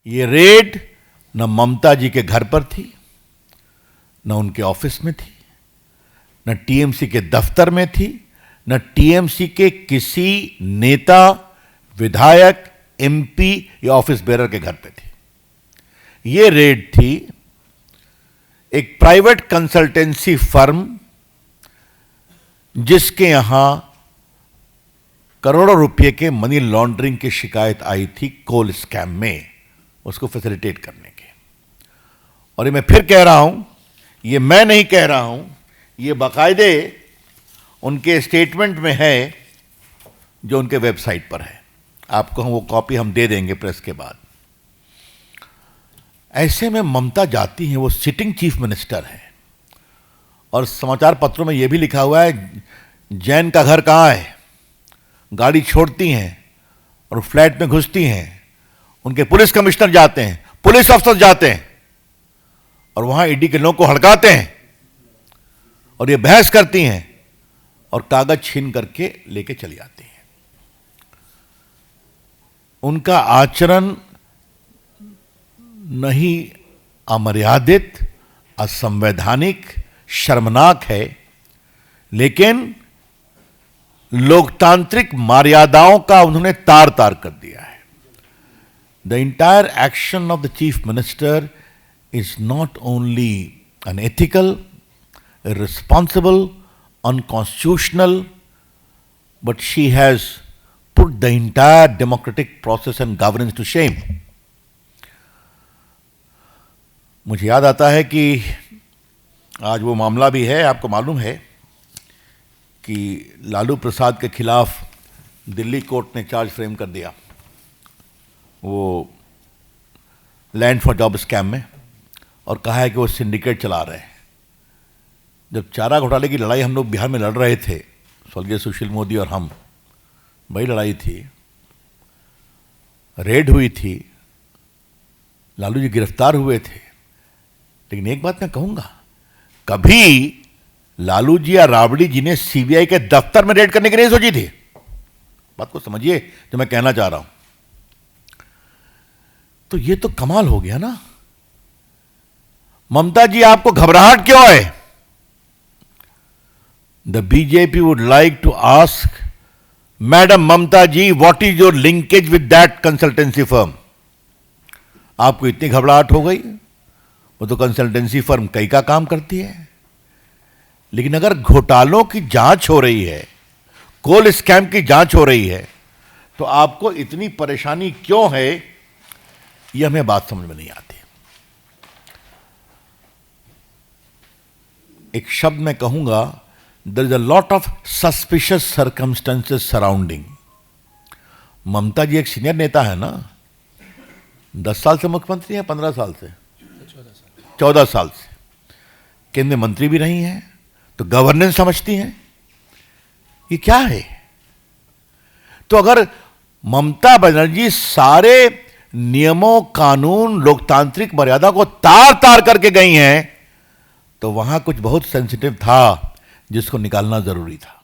ये रेड न ममता जी के घर पर थी, न उनके ऑफिस में थी, न टीएमसी के दफ्तर में थी, न टीएमसी के किसी नेता, विधायक, एमपी या ऑफिस बेरर के घर पे थी। ये रेड थी एक प्राइवेट कंसल्टेंसी फर्म जिसके यहां करोड़ों रुपए के मनी लॉन्ड्रिंग की शिकायत आई थी कोल स्कैम में, उसको फैसिलिटेट करने के। और ये मैं फिर कह रहा हूं, ये मैं नहीं कह रहा हूं, ये बाकायदे उनके स्टेटमेंट में है जो उनके वेबसाइट पर है। आपको वो कॉपी हम दे देंगे प्रेस के बाद। ऐसे में ममता जाती हैं, वो सिटिंग चीफ मिनिस्टर है, और समाचार पत्रों में यह भी लिखा हुआ है जैन का घर कहाँ है। गाड़ी छोड़ती हैं और फ्लैट में घुसती हैं, उनके पुलिस कमिश्नर जाते हैं, पुलिस अफसर जाते हैं और वहां ईडी के लोगों को हड़काते हैं और ये बहस करती हैं और कागज छीन करके लेके चली आती हैं। उनका आचरण नहीं अमर्यादित, असंवैधानिक, शर्मनाक है, लेकिन लोकतांत्रिक मर्यादाओं का उन्होंने तार तार कर दिया है। The entire action of the chief minister is not only unethical, irresponsible, unconstitutional, but she has put the entire democratic process and governance to shame. मुझे याद आता है कि आज वो मामला भी है, आपको मालूम है कि लालू प्रसाद के खिलाफ दिल्ली कोर्ट ने चार्ज फ्रेम कर दिया वो लैंड फॉर जॉब स्कैम में, और कहा है कि वो सिंडिकेट चला रहे हैं। जब चारा घोटाले की लड़ाई हम लोग बिहार में लड़ रहे थे, स्वर्गीय सुशील मोदी और हम, बड़ी लड़ाई थी, रेड हुई थी, लालू जी गिरफ्तार हुए थे। लेकिन एक बात मैं कहूंगा, कभी लालू जी या राबड़ी जी ने सीबीआई के दफ्तर में रेड करने की नहीं सोची थी। बात को समझिए जो मैं कहना चाह रहा हूं। तो ये तो कमाल हो गया ना। ममता जी, आपको घबराहट क्यों है? The BJP would like to ask madam Mamata ji, what is your linkage with that consultancy firm? आपको इतनी घबराहट हो गई? वो तो कंसल्टेंसी फर्म कई का काम करती है। लेकिन अगर घोटालों की जांच हो रही है, कोल स्कैम की जांच हो रही है, तो आपको इतनी परेशानी क्यों है? यह हमें बात समझ में नहीं आती। एक शब्द मैं कहूंगा, there is a lot of suspicious circumstances surrounding. Mamata ji एक सीनियर नेता है ना, 10 साल से मुख्यमंत्री हैं, 15 साल से, 14 साल से केंद्रीय मंत्री भी रही हैं, तो गवर्नेंस समझती हैं। ये क्या है? तो अगर ममता बनर्जी सारे नियमों, कानून, लोकतांत्रिक मर्यादा को तार तार करके गई हैं, तो वहां कुछ बहुत सेंसिटिव था जिसको निकालना जरूरी था।